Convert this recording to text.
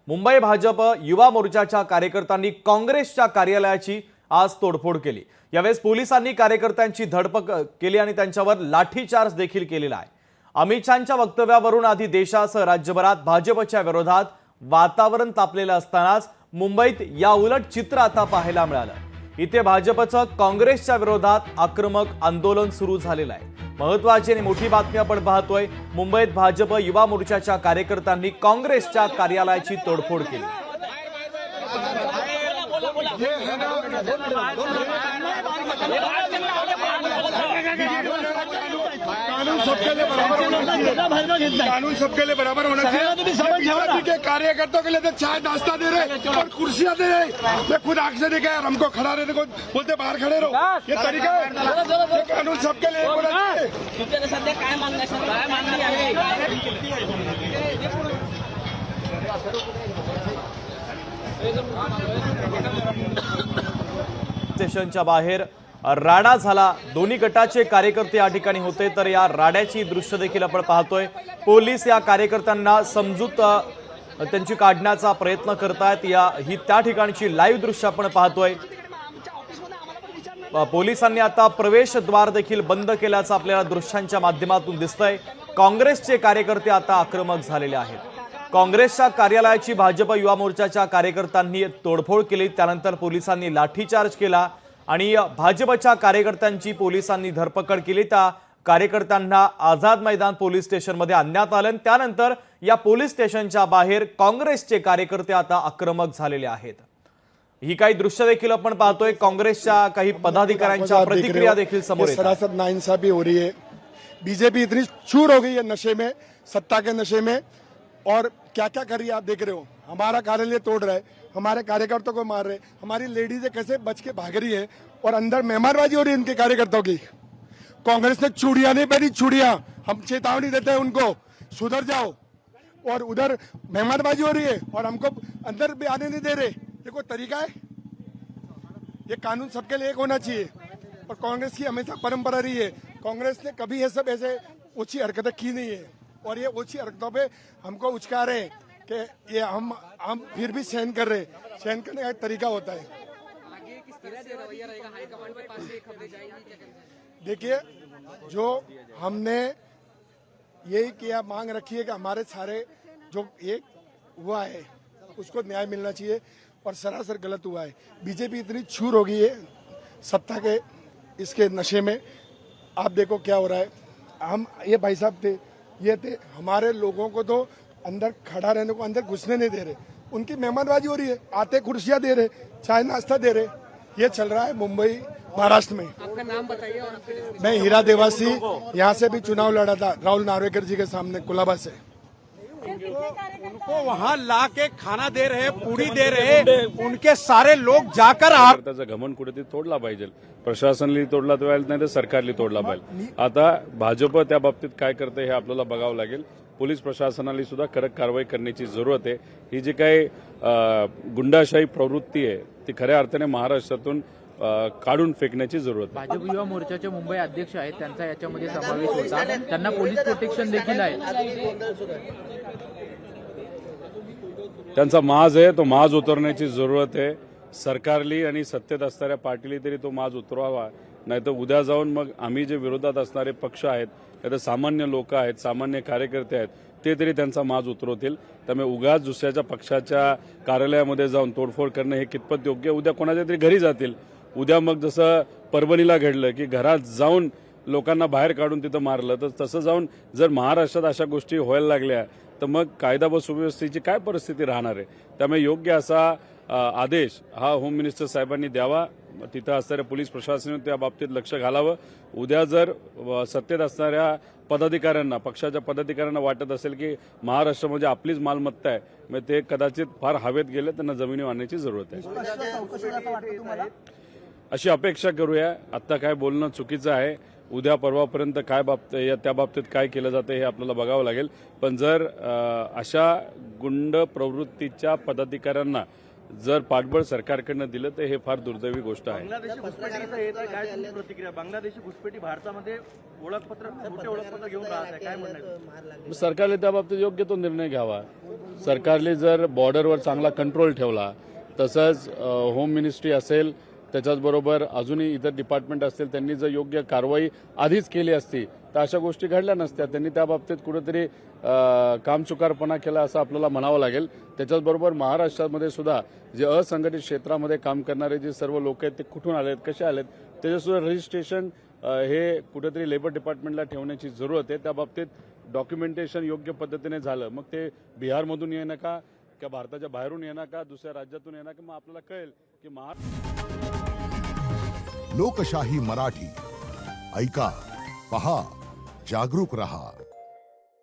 मुंबई भाजप युवा मोर्चाच्या कार्यकर्त्यांनी काँग्रेसच्या कार्यालयाची आज तोडफोड केली। यावेळेस पोलिसांनी कार्यकर्त्यांची धडपकड केली आणि त्यांच्यावर लाठीचार्ज देखील केलेला आहे। अमित शहांच्या वक्तव्यावरून आधी देशासह राज्यभरात भाजपच्या विरोधात वातावरण तापलेलं असतानाच मुंबईत या उलट चित्र आता पाहायला मिळालं। इथे भाजपचं काँग्रेसच्या विरोधात आक्रमक आंदोलन सुरू झालेलं आहे। महत्त्वाची आणि मोठी बातमी आपण पाहतोय। मुंबईत भाजप युवा मोर्चाच्या कार्यकर्त्यांनी काँग्रेसच्या कार्यालयाची तोडफोड केली। कानून सबके लिए बराबर होना चाहिए। के कार्यकर्ताओं के लिए तो चाय नाश्ता दे रहे और कुर्सियां दे रहे। मैं खुद आंख से देखा हमको खड़ा रहने को बोलते बाहर खड़े रहो, ये तरीका है। ये कानून सबके लिए होना चाहिए। स्टेशनच्या बाहेर राडा झाला। दोन्ही गटाचे कार्यकर्ते या ठिकाणी होते, तर या राड्याची दृश्य देखील आपण पाहतोय। पोलीस या कार्यकर्त्यांना समजूत त्यांची काढण्याचा प्रयत्न करतायत। ही त्या ठिकाणची लाईव्ह दृश्य आपण पाहतोय। पोलिसांनी आता प्रवेशद्वार देखील बंद केल्याचं आपल्याला दृश्यांच्या माध्यमातून दिसतंय। काँग्रेसचे कार्यकर्ते आता आक्रमक झालेले आहेत। काँग्रेसच्या कार्यालयाची भाजप युवा मोर्चाच्या कार्यकर्त्यांनी तोडफोड केली। त्यानंतर पोलिसांनी लाठीचार्ज केला आणि भाजपच्या कार्यकर्त्यांची पोलिसांनी धरपकड केली। त्या कार्यकर्त्यांना आझाद मैदान पोलीस स्टेशनमध्ये आणण्यात आलं। त्यानंतर या पोलीस स्टेशनच्या बाहेर काँग्रेसचे कार्यकर्ते आता आक्रमक झालेले आहेत। ही काही दृश्य देखील आपण पाहतोय। काँग्रेसच्या काही पदाधिकाऱ्यांच्या प्रतिक्रिया देखील समोर येतात। सरासर नाइंसाफी हो रही है। बीजेपी इतनी चूर हो गई है नशे में, सत्ता के नशे में, और क्या क्या कर रही है आप देख रहे हो। हमारा कार्यालय तोड़ रहा है, हमारे कार्यकर्ताओं को मार रहे, हमारी लेडीजें कैसे बच के भाग रही है और अंदर मेहमानबाजी हो रही है इनके कार्यकर्ताओं की। कांग्रेस ने चूड़ियां नहीं पहनी, चूड़ियां। हम चेतावनी देते हैं उनको, सुधर जाओ। और उधर मेहमानबाजी हो रही है और हमको अंदर भी आने नहीं दे रहे। ये कोई तरीका है? ये कानून सबके लिए एक होना चाहिए। और कांग्रेस की हमेशा परंपरा रही है, कांग्रेस ने कभी ये सब ऐसे ऊंची हरकतें की नहीं है। और ये ऊंची हरकतों पे हमको उचका रहे हैं कि ये हम फिर भी सहन कर रहे हैं। सहन करने का एक तरीका होता है। देखिए, जो हमने यही किया, मांग रखी है कि हमारे सारे जो एक हुआ है उसको न्याय मिलना चाहिए, और सरासर गलत हुआ है। बीजेपी इतनी चूर हो गई है सत्ता के इसके नशे में। आप देखो क्या हो रहा है। हम ये भाई साहब थे, ये थे, हमारे लोगों को तो अंदर खड़ा रहने को, अंदर घुसने नहीं दे रहे। उनकी मेहमानबाजी हो रही है, आते कुर्सियां दे रहे, चाय नाश्ता दे रहे। ये चल रहा है मुंबई महाराष्ट्र में। आपका नाम बताइए। और मैं हीरा देवासी, यहाँ से भी चुनाव लड़ा था राहुल नार्वेकर जी के सामने कुलाबा से। उनको वहाँ ला के खाना दे रहे, पुडी दे रहे, उनके सारे लोग जाकर त्याचा घमंड कुठेतरी तोडला पाहिजे। प्रशासनाने तोडला पाहिजे, नाही तर सरकारने तोडला पाहिजे। आता भाजप त्या बाबतीत काय करते हे आपल्याला बघावं लागेल। पोलीस प्रशासनाने सुद्धा कडक कारवाई करण्याची जरूरत आहे। ही जी काही गुंडाशाही प्रवृत्ती आहे ती खऱ्या अर्थाने महाराष्ट्रातून काढून फेकण्याची जरूरत आहे। भाजप युवा मोर्चाचे मुंबई अध्यक्ष आहेत, त्यांचा याच्यामध्ये समावेश होता। त्यांना पोलीस प्रोटेक्शन देखील आहे। त्यांचा माज आहे, तो माज उतरण्याची जरूरत आहे। सरकारली आणि सत्तेत असणाऱ्या पार्टीली तरी तो माज उतरवावा, नाहीतर उद्या जाऊन मग आम्ही जे विरोधात असणारे पक्ष आहेत, तर सामान्य लोक आहेत, सामान्य कार्यकर्ते आहेत, ते तरी त्यांचा माज उतरवतील। त्यामुळे उगाच दुसऱ्याच्या पक्षाच्या कार्यालयामध्ये जाऊन तोडफोड करणं हे कितपत योग्य? उद्या कोणाच्या तरी घरी जातील। उद्या मग जसं परभणीला घडलं की घरात जाऊन लोकांना बाहेर काढून तिथं मारलं, तर तसं जाऊन जर महाराष्ट्रात अशा गोष्टी व्हायला लागल्या तर मग कायदा व सुव्यवस्थेची काय परिस्थिती राहणार आहे? त्यामुळे योग्य असा आदेश हा होम मिनिस्टर साहेबांनी द्यावा। तिथं असणाऱ्या पोलीस प्रशासनाने त्या बाबतीत लक्ष घालावं। उद्या जर सत्तेत असणाऱ्या पदाधिकाऱ्यांना, पक्षाच्या पदाधिकाऱ्यांना वाटत असेल की महाराष्ट्र म्हणजे आपलीच मालमत्ता आहे, मग ते कदाचित फार हवेत गेले, त्यांना जमिनीवर आणण्याची जरूरत आहे, अशी अपेक्षा करूया। आता काय बोलणं चुकीचं आहे। उद्या परवापर्यंत काय त्या बाबतीत काय केलं जातं हे आपल्याला बघावं लागेल। पण जर अशा गुंड प्रवृत्तीच्या पदाधिकाऱ्यांना जर पाठबळ सरकारकडनं दिलं तर हे फार दुर्दैवी गोष्ट आहे. बांगलादेशी घुसपेटीचं येत आहे, काय तुमची प्रतिक्रिया? बांगलादेशी घुसपेटी भारतामध्ये ओळखपत्र, मोठे ओळखपत्र घेऊन राहत आहे, काय म्हणणं आहे? सरकारने त्या बाबतीत योग्य तो निर्णय घ्यावा. सरकारने जर बॉर्डरवर चांगला कंट्रोल ठेवला, तसंच होम मिनिस्ट्री असेल, त्याच्याचबरोबर अजूनही इतर डिपार्टमेंट असतील, त्यांनी जर योग्य कारवाई आधीच केली असती तर अशा गोष्टी घडल्या नसत्या. त्यांनी त्या बाबतीत कुठेतरी कामचुकारपणा केला असं आपल्याला म्हणावं लागेल. त्याच्याचबरोबर महाराष्ट्रामध्ये सुद्धा जे असंघटित क्षेत्रामध्ये काम करणारे जे सर्व लोक आहेत ते कुठून आलेत, कसे आलेत, त्याच्यासुद्धा रजिस्ट्रेशन हे कुठेतरी लेबर डिपार्टमेंटला ठेवण्याची जरूरत आहे. त्या बाबतीत डॉक्युमेंटेशन योग्य पद्धतीने झालं, मग ते बिहारमधून येणं का भारताच्या बाहेरून येणं का दुसऱ्या राज्यातून येणं का, मग आपल्याला कळेल की लोकशाही मराठी ऐका, पहा, जागरूक रहा.